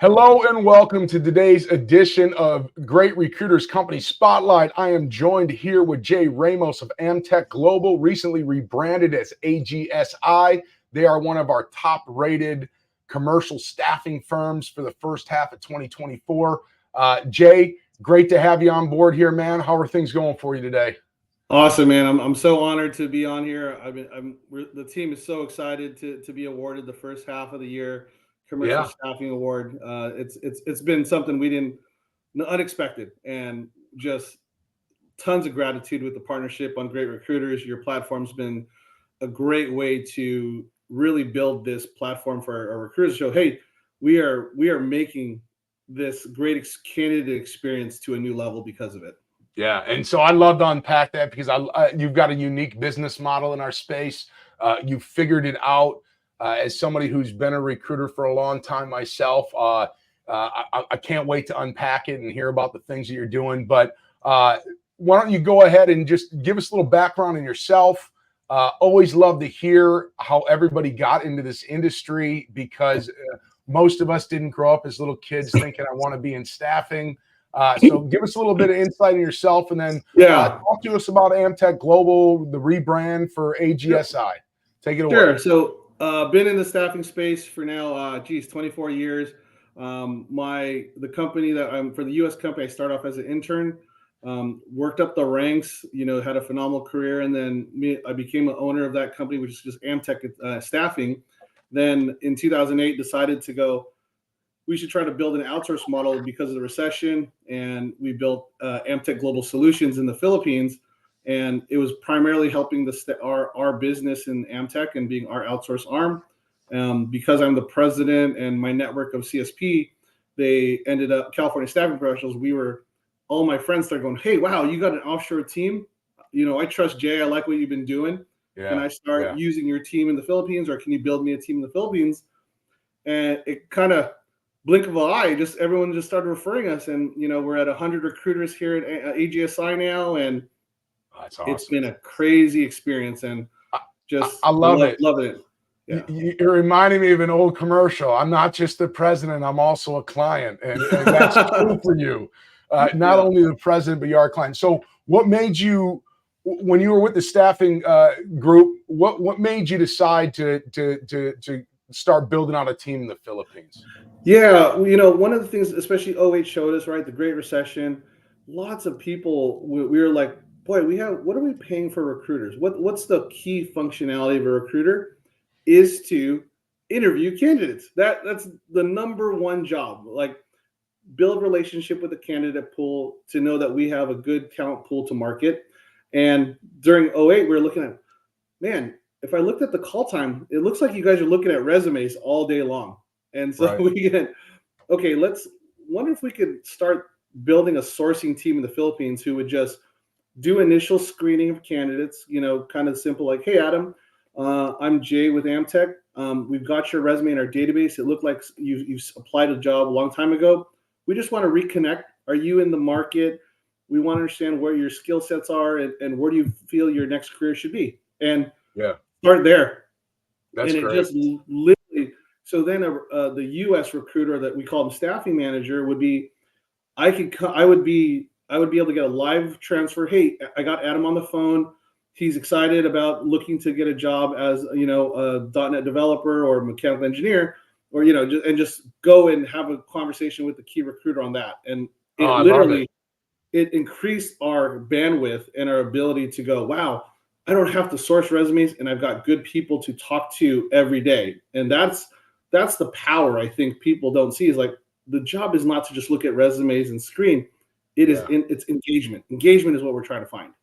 Hello and welcome to today's edition of Great Recruiters Company Spotlight. I am joined here with Jay Ramos of Amtec Global, recently rebranded as AGSI. They are one of our top-rated commercial staffing firms for the first half of 2024. Jay, great to have you on board here, man. How are things going for you today? Awesome, man. I'm so honored to be on here. The team is so excited to be awarded the first half of the year commercial Yeah. staffing award. It's been something we didn't unexpected, and just tons of gratitude with the partnership on Great Recruiters. Your platform's been a great way to really build this platform for our recruiters to show, hey, we are making this candidate experience to a new level because of it. Yeah, and so I love to unpack that because you've got a unique business model in our space. You figured it out as somebody who's been a recruiter for a long time myself. I can't wait to unpack it and hear about the things that you're doing. But why don't you go ahead and just give us a little background on yourself? Always love to hear how everybody got into this industry because most of us didn't grow up as little kids thinking I want to be in staffing. So give us a little bit of insight on yourself, and then talk to us about Amtec Global, the rebrand for AGSI. Take it away. Sure. So been in the staffing space for now, 24 years. The company that I'm for the U.S. company, I started off as an intern, worked up the ranks, had a phenomenal career, and then I became an owner of that company, which is just Amtec Staffing. Then in 2008, decided to go, we should try to build an outsource model because of the recession. And we built Amtec Global Solutions in the Philippines. And it was primarily helping our business in Amtec and being our outsource arm. Because I'm the president and my network of CSP, they ended up, California Staffing Professionals, all my friends started going, hey, wow, you got an offshore team. I trust Jay. I like what you've been doing. Yeah, can I start using your team in the Philippines, or can you build me a team in the Philippines? And it kind of, blink of an eye, just everyone just started referring us, and we're at 100 recruiters here at AGSI now, and that's awesome. It's been a crazy experience, and I love it. Love it. Yeah. You're reminding me of an old commercial. I'm not just the president; I'm also a client, and that's true for you. Not only the president, but you are a client. So, what made you, when you were with the staffing group, what made you decide to start building out a team in the Philippines? Yeah, one of the things, especially '08 showed us, right, the Great Recession. Lots of people, we were like, boy, what are we paying for recruiters? What's the key functionality of a recruiter? Is to interview candidates. That's the number one job. Like, build relationship with the candidate pool to know that we have a good talent pool to market. And during '08, we were looking at, man, if I looked at the call time, it looks like you guys are looking at resumes all day long. And so let's wonder if we could start building a sourcing team in the Philippines who would just do initial screening of candidates, kind of simple, like, hey, Adam, I'm Jay with Amtec. We've got your resume in our database. It looked like you've applied a job a long time ago. We just want to reconnect. Are you in the market? We want to understand where your skill sets are and where do you feel your next career should be? And start there. That's great. Just literally. So then the U.S. recruiter that we call him staffing manager would be, I would be able to get a live transfer. Hey, I got Adam on the phone. He's excited about looking to get a job as a .NET developer or mechanical engineer, or just go and have a conversation with the key recruiter on that. And it increased our bandwidth and our ability to go, wow, I don't have to source resumes, and I've got good people to talk to every day. And that's the power I think people don't see, is like, the job is not to just look at resumes and screen. It's engagement. Engagement is what we're trying to find.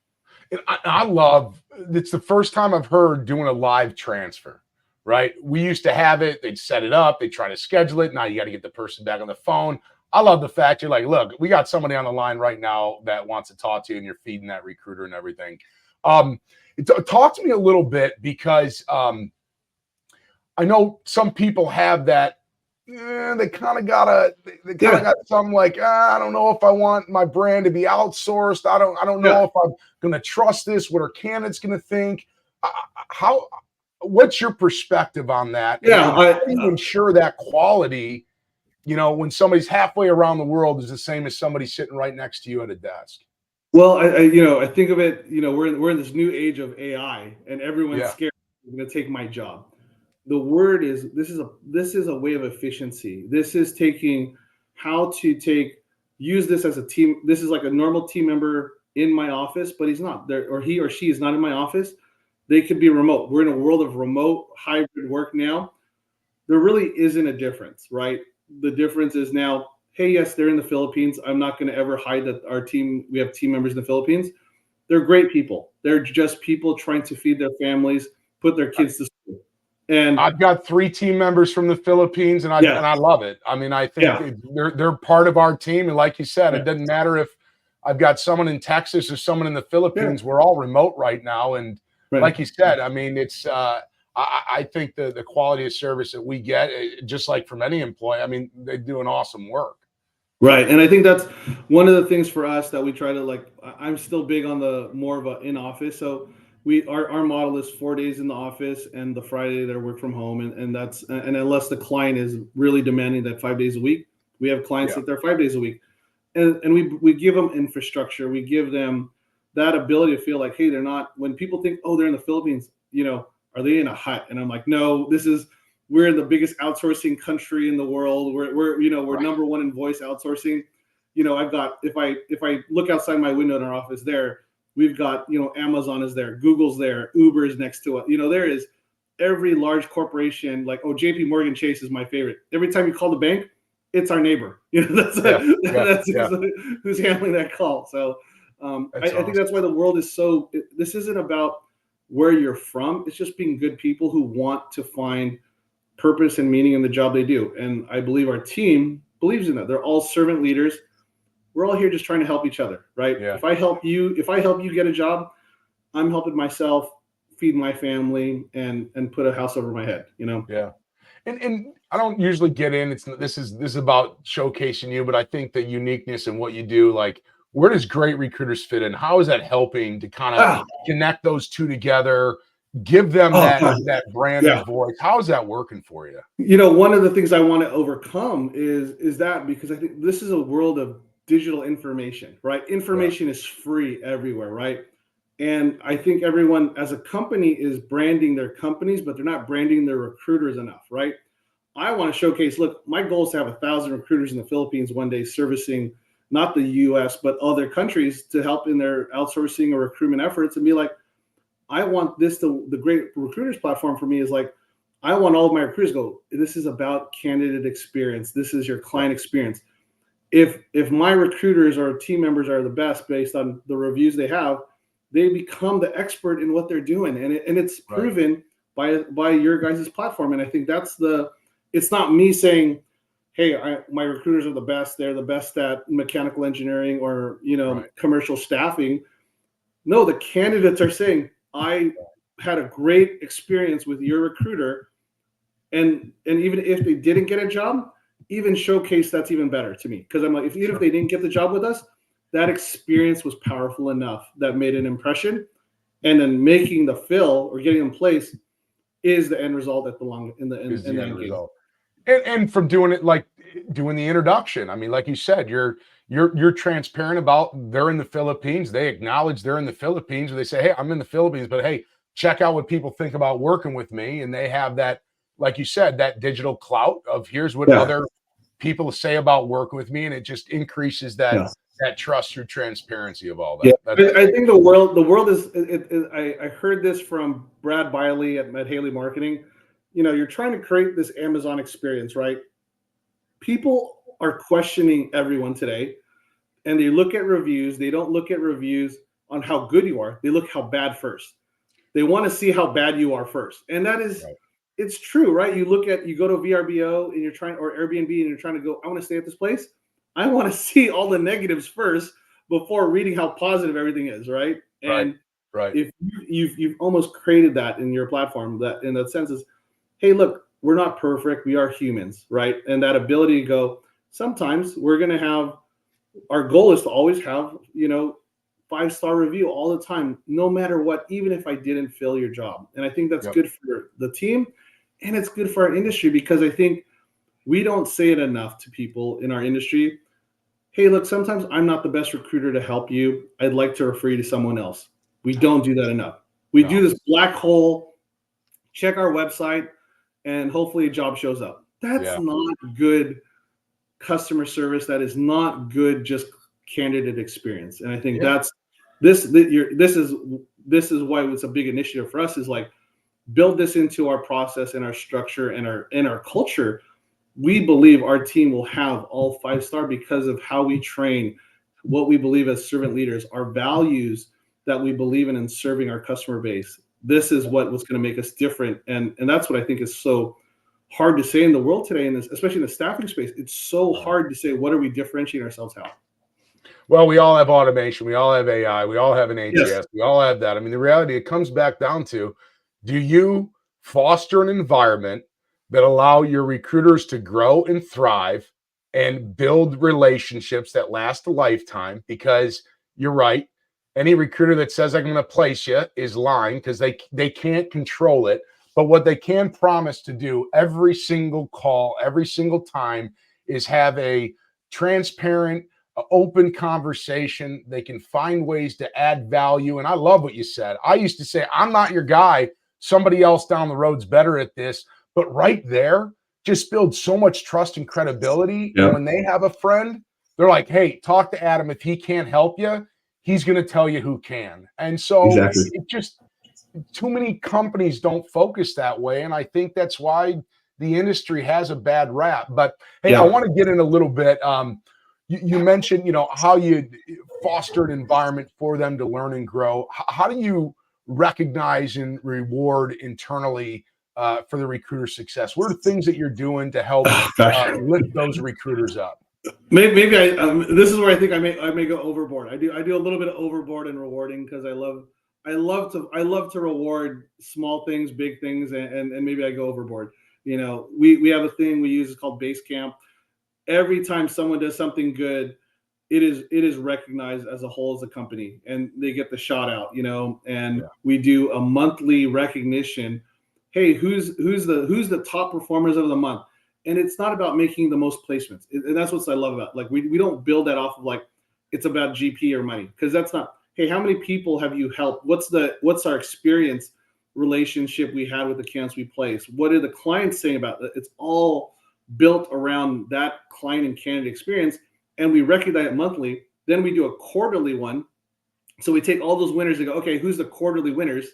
And I love, it's the first time I've heard doing a live transfer, right? We used to have it. They'd set it up. They try to schedule it. Now you got to get the person back on the phone. I love the fact you're like, look, we got somebody on the line right now that wants to talk to you, and you're feeding that recruiter and everything. Talk to me a little bit, because I know some people have that. They kind of got something like, I don't know if I want my brand to be outsourced. I don't know if I'm going to trust this. What are candidates going to think? What's your perspective on that? Yeah, how do you ensure that quality when somebody's halfway around the world is the same as somebody sitting right next to you at a desk. Well, I think of it, we're in this new age of AI, and everyone's Yeah. scared they're going to take my job. The word is this is a way of efficiency. This is taking how to use this as a team. This is like a normal team member in my office, but he's not there, or he or she is not in my office. They could be remote. We're in a world of remote hybrid work now. There really isn't a difference, right? The difference is now, hey, yes, they're in the Philippines. I'm not going to ever hide that we have team members in the Philippines. They're great people. They're just people trying to feed their families, put their kids to school. And I've got 3 team members from the Philippines, and yeah, I love it. I mean, I think yeah, they're part of our team, and like you said, yeah, it doesn't matter if I've got someone in Texas or someone in the yeah, Philippines. We're all remote right now, and right. like you said, I mean, it's I think the quality of service that we get, just like from any employee, I mean, they do an awesome work. Right. And I think that's one of the things for us that we try to like. I'm still big on the more of a in office. So our model is 4 days in the office and the Friday they work from home. And that's, and unless the client is really demanding that 5 days a week, we have clients Yeah. that they're 5 days a week. And we give them infrastructure. We give them that ability to feel like, hey, they're not, when people think, oh, they're in the Philippines, are they in a hut? And I'm like, no, we're in the biggest outsourcing country in the world. We're Right. number one in voice outsourcing. I've got, if I look outside my window in our office there, we've got, Amazon is there, Google's there, Uber is next to it. There is every large corporation, like, JP Morgan Chase is my favorite. Every time you call the bank, it's our neighbor. That's Yeah. who's handling that call. So That's I think that's awesome. why the world is so. This isn't about where you're from. It's just being good people who want to find purpose and meaning in the job they do. And I believe our team believes in that. They're all servant leaders. We're all here just trying to help each other, right? Yeah. If I help you get a job, I'm helping myself, feed my family, and put a house over my head. Yeah. And I don't usually get in. This is about showcasing you, but I think the uniqueness in what you do, like, where does Great Recruiters fit in? How is that helping to kind of Ah, connect those two together, give them oh, that brand yeah. and voice? How is that working for you? One of the things I want to overcome is that, because I think this is a world of digital information, right? Yeah. Information is free everywhere, right? And I think everyone as a company is branding their companies, but they're not branding their recruiters enough, right? I want to showcase, look, my goal is to have 1,000 recruiters in the Philippines one day servicing not the US, but other countries to help in their outsourcing or recruitment efforts, and be like, I want the Great Recruiters platform for me is like, I want all of my recruiters to go, this is about candidate experience. This is your client experience. If my recruiters or team members are the best based on the reviews they have, they become the expert in what they're doing. And it's Right. proven by your guys' platform. And I think it's not me saying, hey, my recruiters are the best. They're the best at mechanical engineering or, Right. commercial staffing. No, the candidates are saying, I had a great experience with your recruiter, and even if they didn't get a job, even showcase that's even better to me, because I'm like, even if they didn't get the job with us, that experience was powerful enough that made an impression, and then making the fill or getting in place is the end result at the long in the Is in the the end end game. result. And from doing it, like doing the introduction. I mean, like you said, you're transparent about they're in the Philippines. They acknowledge they're in the Philippines, or they say, hey, I'm in the Philippines, but hey, check out what people think about working with me. And they have that, like you said, that digital clout of here's what Yeah, other people say about working with me. And it just increases that yeah. trust through transparency of all Yeah, that. That's I think the world is. I heard this from Brad Biley at Haley Marketing. You're trying to create this Amazon experience, right? People are questioning everyone today, and they look at reviews. They don't look at reviews on how good you are. They look how bad first. They want to see how bad you are first, and that is, right. it's true, right? You go to VRBO and you're trying, or Airbnb, and you're trying to go, I want to stay at this place. I want to see all the negatives first before reading how positive everything is, right? Right. And Right. if you've almost created that in your platform, that in that sense is, hey, look, we're not perfect. We are humans, right? And that ability to go, sometimes we're going to have, our goal is to always have, 5-star review all the time, no matter what, even if I didn't fill your job. And I think that's Yep. good for the team, and it's good for our industry, because I think we don't say it enough to people in our industry. Hey, look, sometimes I'm not the best recruiter to help you. I'd like to refer you to someone else. We don't do that enough. We do this black hole, check our website, and hopefully a job shows up. That's not good customer service. That is not good just candidate experience. And I think that's this is why it's a big initiative for us, is like build this into our process and our structure and our culture. We believe our team will have all 5-star because of how we train, what we believe as servant leaders, our values that we believe in serving our customer base. This is what's going to make us different. And that's what I think is so hard to say in the world today, and especially in the staffing space. It's so hard to say, what are we differentiating ourselves how? Well, we all have automation. We all have AI. We all have an AGS. We all have that. I mean, the reality, it comes back down to, do you foster an environment that allow your recruiters to grow and thrive and build relationships that last a lifetime? Because you're right. Any recruiter that says I'm going to place you is lying, because they can't control it. But what they can promise to do every single call, every single time, is have a transparent, open conversation. They can find ways to add value. And I love what you said. I used to say, I'm not your guy. Somebody else down the road's better at this. But right there just builds so much trust and credibility. And when they have a friend, they're like, hey, talk to Adam. If he can't help you, he's going to tell you who can. And so it just, too many companies don't focus that way. And I think that's why the industry has a bad rap. But hey, I want to get in a little bit. You mentioned, how you foster an environment for them to learn and grow. How do you recognize and reward internally for the recruiter success? What are the things that you're doing to help lift those recruiters up? Maybe this is where I think I may go overboard. I do a little bit of overboard and rewarding, because I love to reward small things, big things, and maybe I go overboard. We have a thing we use, it's called base camp. Every time someone does something good, it is recognized as a whole, as a company, and they get the shout out, and we do a monthly recognition. Hey, who's the top performers of the month? And it's not about making the most placements. And that's what I love about, like, we don't build that off of like, it's about GP or money, because that's not, hey, how many people have you helped? What's our experience relationship we had with the accounts we place? What are the clients saying about it? It's all built around that client and candidate experience, and we recognize it monthly. Then we do a quarterly one. So we take all those winners and go, okay, who's the quarterly winners?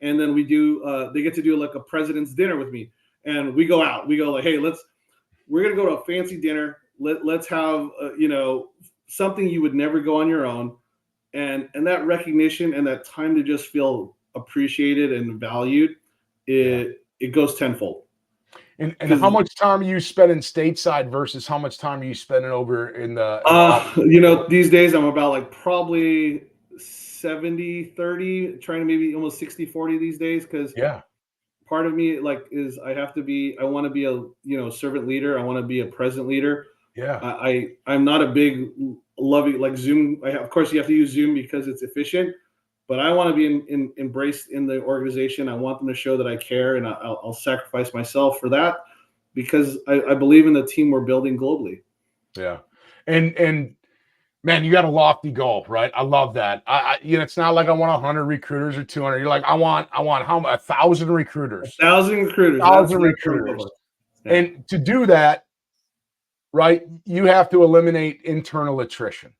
And then we do, they get to do like a president's dinner with me. And we go out, we go like, hey, we're going to go to a fancy dinner. Let's have, something you would never go on your own. And that recognition and that time to just feel appreciated and valued, it goes tenfold. And how much time are you spending stateside versus how much time are you spending over in the these days I'm about like probably 70-30, trying to maybe almost 60-40 these days, because part of me is I want to be a servant leader. I want to be a present leader. I'm not a big loving like Zoom. Of course you have to use Zoom because it's efficient, but I want to be embraced in the organization. I want them to show that I care, and I'll sacrifice myself for that, because I believe in the team we're building globally. Yeah. And man, you got a lofty goal, right? I love that. It's not like I want 100 recruiters or 200. You're like, I want how 1,000 recruiters. 1,000 recruiters. 1,000 recruiters. And to do that, right, you have to eliminate internal attrition.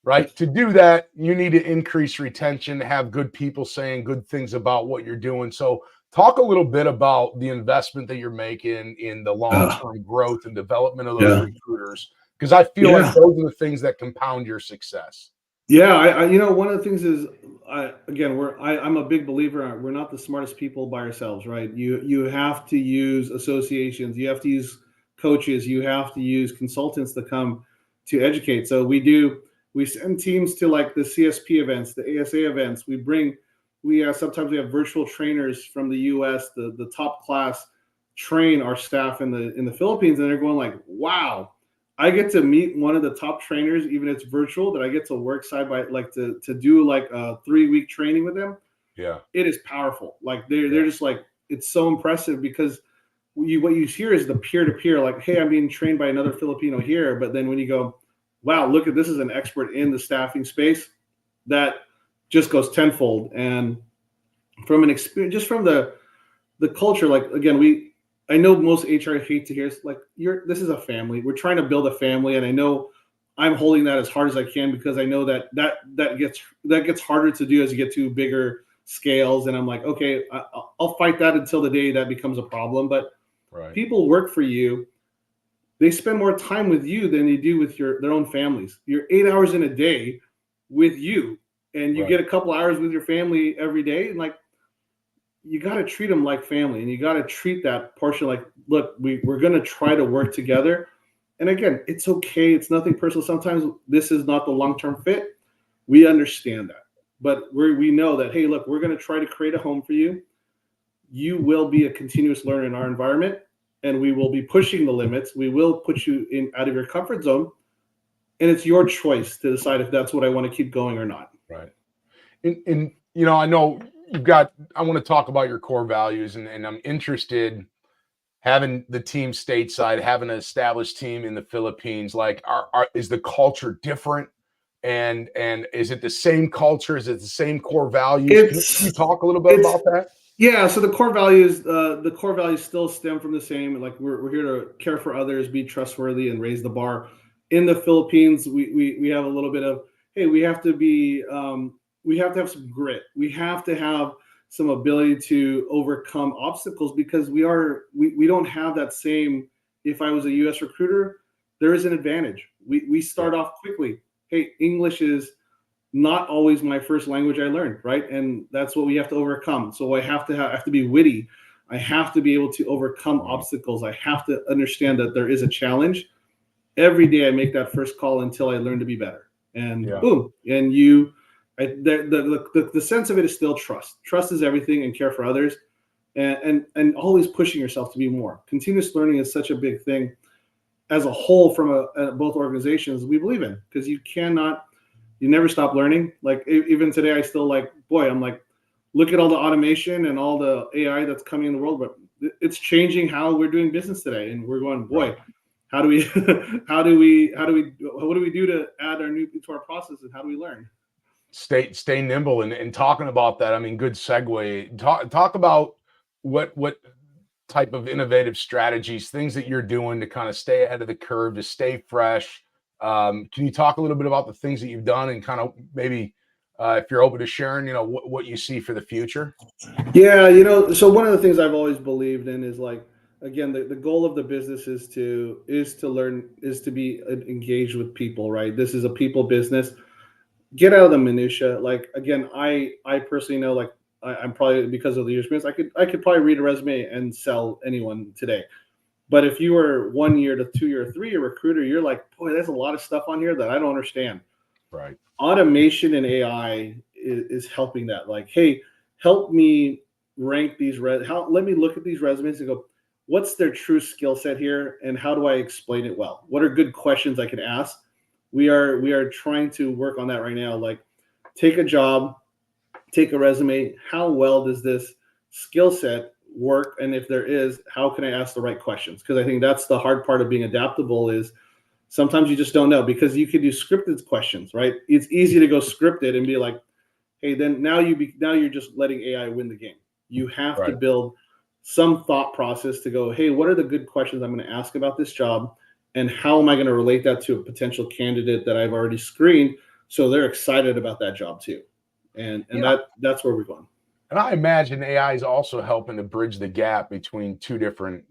Right. To do that, you need to increase retention, have good people saying good things about what you're doing. So talk a little bit about the investment that you're making in the long-term growth and development of those recruiters, because I feel like those are the things that compound your success. Yeah. One of the things is, I'm a big believer. We're not the smartest people by ourselves, right? You have to use associations. You have to use coaches. You have to use consultants to come to educate. So we send teams to like the CSP events, the ASA events. Sometimes we have virtual trainers from the US, the top class, train our staff in the Philippines, and they're going like, wow, I get to meet one of the top trainers, even if it's virtual, that I get to work side by, like to do like a 3-week training with them. Yeah. It is powerful. Like they're just like, it's so impressive, because what you hear is the peer-to-peer, like, hey, I'm being trained by another Filipino here. But then when you go, wow, look at this is an expert in the staffing space, that just goes tenfold. And from an experience, just from the culture, like, again, I know most HR hate to hear it's like, this is a family. We're trying to build a family. And I know I'm holding that as hard as I can, because I know that gets harder to do as you get to bigger scales. And I'm like, okay, I'll fight that until the day that becomes a problem. But people work for you. They spend more time with you than they do with their own families. You're 8 hours in a day with you, and you get a couple hours with your family every day. And like, you got to treat them like family, and you got to treat that portion like, look, we're going to try to work together. And again, it's okay. It's nothing personal. Sometimes this is not the long-term fit. We understand that, but we know that, hey, look, we're going to try to create a home for you. You will be a continuous learner in our environment, and we will be pushing the limits. We will put you out of your comfort zone, and it's your choice to decide if that's what I want to keep going or not. Right. And I know I want to talk about your core values, and I'm interested, having the team stateside, having an established team in the Philippines. Like, is the culture different? And is it the same culture? Is it the same core values? Can you talk a little bit about that? Yeah, so the core values still stem from the same. Like, we're here to care for others, be trustworthy, and raise the bar. In the Philippines, we have a little bit of, hey, we have to have some grit. We have to have some ability to overcome obstacles, because we don't have that same. If I was a U.S. recruiter, there is an advantage. We start off quickly. Hey, English is not always my first language I learned, right? And that's what we have to overcome. So I have to be witty. I have to be able to overcome obstacles. I have to understand that there is a challenge. Every day I make that first call until I learn to be better. And boom. And the sense of it is still trust. Trust is everything, and care for others, and always pushing yourself to be more. Continuous learning is such a big thing as a whole from both organizations we believe in, because you never stop learning. Like, even today, I still I'm like, look at all the automation and all the AI that's coming in the world, but it's changing how we're doing business today. And we're going, boy, what do we do to add our new to our process, and how do we learn? Stay nimble. And talking about that, I mean, good segue. Talk about what type of innovative strategies, things that you're doing to kind of stay ahead of the curve, to stay fresh. Can you talk a little bit about the things that you've done, and kind of maybe if you're open to sharing, what you see for the future? Yeah, so one of the things I've always believed in is, like, again, the goal of the business is to learn, is to be engaged with people, right? This is a people business. Get out of the minutia. Like, again, I personally know, like, I'm probably, because of the years experience, I could probably read a resume and sell anyone today. But if you were 1 year to 2 year, 3 year recruiter, you're like, boy, there's a lot of stuff on here that I don't understand. Right. Automation and AI is helping that. Like, hey, help me rank these let me look at these resumes and go, what's their true skill set here, and how do I explain it well? What are good questions I can ask? We are trying to work on that right now. Like, take a job, take a resume. How well does this skill set work? And if there is, how can I ask the right questions? Because I think that's the hard part of being adaptable, is sometimes you just don't know, because you could do scripted questions, right? It's easy to go scripted and be like, hey, then now you're just letting AI win the game. You have to build some thought process to go, hey, what are the good questions I'm going to ask about this job? And how am I going to relate that to a potential candidate that I've already screened, so they're excited about that job too? And that's where we're going. And I imagine AI is also helping to bridge the gap between two different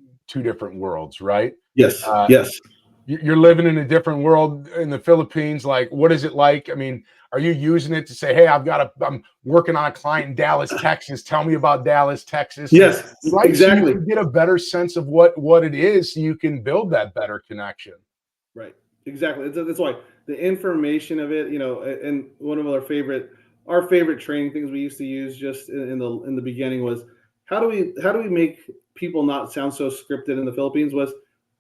worlds, right? Yes. Yes. You're living in a different world in the Philippines. Like, what is it like? I mean, are you using it to say, hey, I'm working on a client in Dallas, Texas. Tell me about Dallas, Texas. Yes, right. exactly. So you can get a better sense of what it is, so you can build that better connection. Right. Exactly. That's why the information of it, and one of our favorite training things we used to use just in the beginning was, how do we make people not sound so scripted in the Philippines? Was,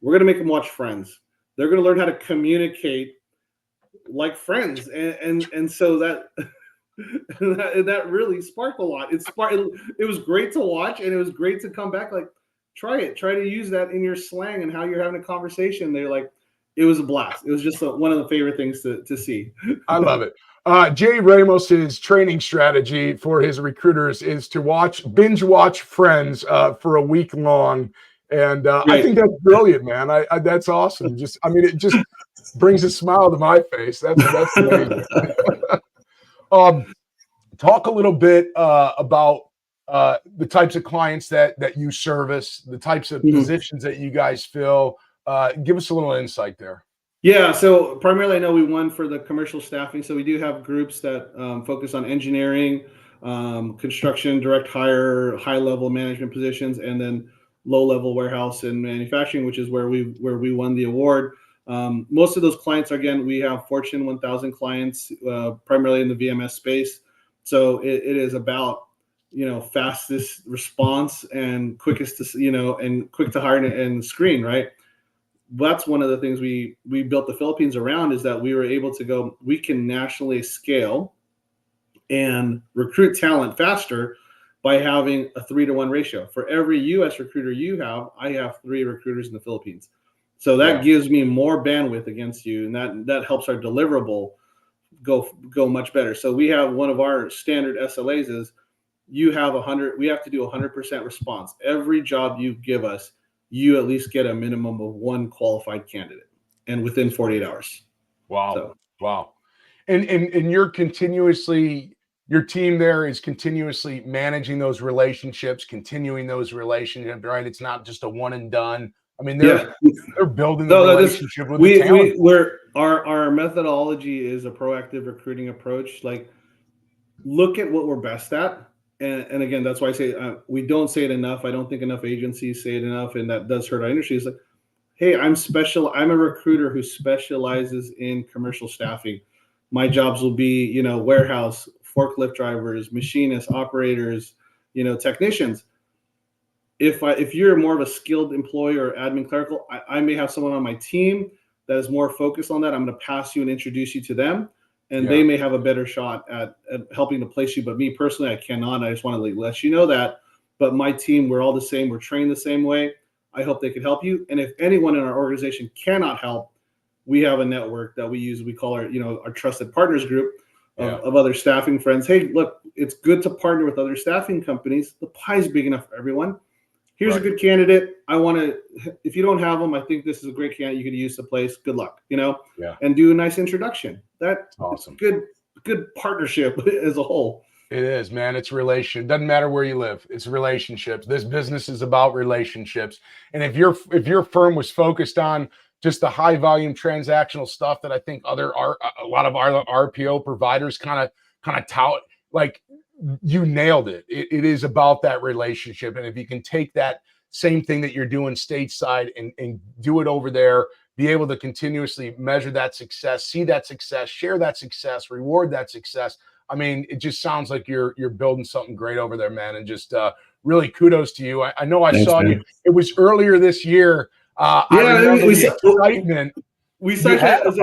we're going to make them watch Friends. They're going to learn how to communicate like friends, and so that that really sparked a lot. It was great to watch, and it was great to come back like, try it. Try to use that in your slang and how you're having a conversation. They're like, it was a blast. It was just one of the favorite things to see. I love it. Jay Ramos's training strategy for his recruiters is to binge watch Friends for a week long. And I think that's brilliant, man. That's awesome. It just brings a smile to my face. That's amazing. Talk a little bit about the types of clients that you service, the types of positions that you guys fill. Give us a little insight there. Yeah, so primarily I know we won for the commercial staffing. So we do have groups that focus on engineering, construction, direct hire, high-level management positions, and then low-level warehouse and manufacturing, which is where we won the award. Most of those clients, again, we have Fortune 1000 clients, primarily in the VMS space. So it is about, fastest response and quickest to, and quick to hire and screen, right? That's one of the things we built the Philippines around, is that we were able to go, we can nationally scale and recruit talent faster by having a 3-to-1 ratio. For every US recruiter you have, I have 3 recruiters in the Philippines. So that gives me more bandwidth against you, and that helps our deliverable go much better. So we have one of our standard SLAs is we have to do 100% response. Every job you give us, you at least get a minimum of 1 qualified candidate, and within 48 hours. Wow. Wow. And your team there is continuously managing those relationships, continuing those relationships, right? It's not just a one and done. I mean, they're building the relationship with the talent. Our methodology is a proactive recruiting approach. Like, look at what we're best at. And again, that's why I say we don't say it enough. I don't think enough agencies say it enough, and that does hurt our industry. It's like, hey, I'm a recruiter who specializes in commercial staffing. My jobs will be, warehouse, forklift drivers, machinists, operators, technicians. If you're more of a skilled employee or admin clerical, I may have someone on my team that is more focused on that. I'm going to pass you and introduce you to them, and they may have a better shot at helping to place you. But me personally, I cannot. I just want to let you know that. But my team, we're all the same. We're trained the same way. I hope they could help you. And if anyone in our organization cannot help, we have a network that we use. We call our trusted partners group of other staffing friends. Hey, look, it's good to partner with other staffing companies. The pie is big enough for everyone. Here's a good candidate. If you don't have them, I think this is a great candidate. You could use the place. Good luck, and do a nice introduction. That's awesome. Good partnership as a whole. It is, man. It's relation. Doesn't matter where you live. It's relationships. This business is about relationships. And if your firm was focused on just the high volume transactional stuff that I think a lot of our RPO providers kind of tout, like, you nailed it. It is about that relationship. And if you can take that same thing that you're doing stateside and do it over there, be able to continuously measure that success, see that success, share that success, reward that success. I mean, it just sounds like you're building something great over there, man. And just really kudos to you. I know I saw you. It was earlier this year. I remember the excitement. We such as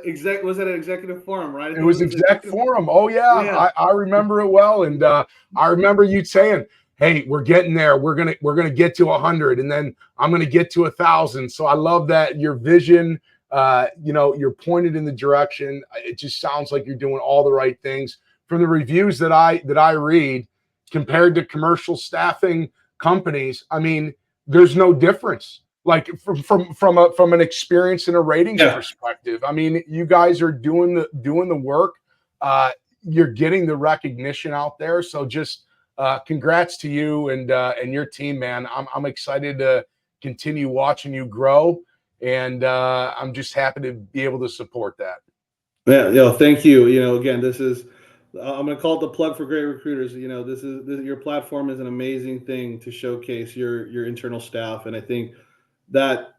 exec was at an executive forum, right? It was exec forum. Oh yeah. I remember it well, and I remember you saying, "Hey, we're getting there. We're gonna get to 100, and then I'm gonna get to 1,000." So I love that your vision. You're pointed in the direction. It just sounds like you're doing all the right things. From the reviews that I read, compared to commercial staffing companies, I mean, there's no difference. Like from an experience and a ratings perspective, I mean, you guys are doing the work. You're getting the recognition out there. So just congrats to you and your team, man. I'm excited to continue watching you grow. And I'm just happy to be able to support that. Yeah, thank you. Again, this is I'm going to call it the plug for great recruiters. Your platform is an amazing thing to showcase your internal staff, and I think that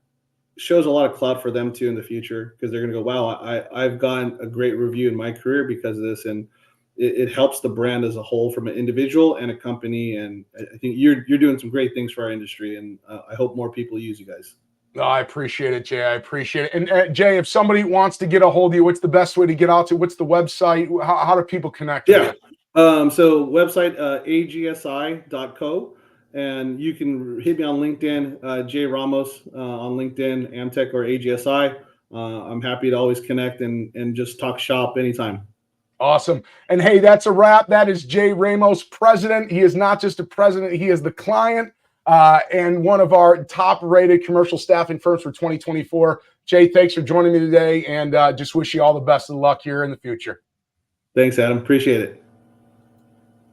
shows a lot of clout for them too in the future, because they're going to go, wow, I've gotten a great review in my career because of this, and it helps the brand as a whole from an individual and a company. And I think you're doing some great things for our industry, and I hope more people use you guys. No, I appreciate it, Jay. I appreciate it. And Jay, if somebody wants to get a hold of you, what's the best way to get out to? What's the website? How do people connect with you? So website, agsi.co. And you can hit me on LinkedIn, Jay Ramos on LinkedIn, Amtec or AGSI. I'm happy to always connect and just talk shop anytime. Awesome. And hey, that's a wrap. That is Jay Ramos, president. He is not just a president, he is the client and one of our top rated commercial staffing firms for 2024. Jay, thanks for joining me today, and just wish you all the best of luck here in the future. Thanks, Adam. Appreciate it.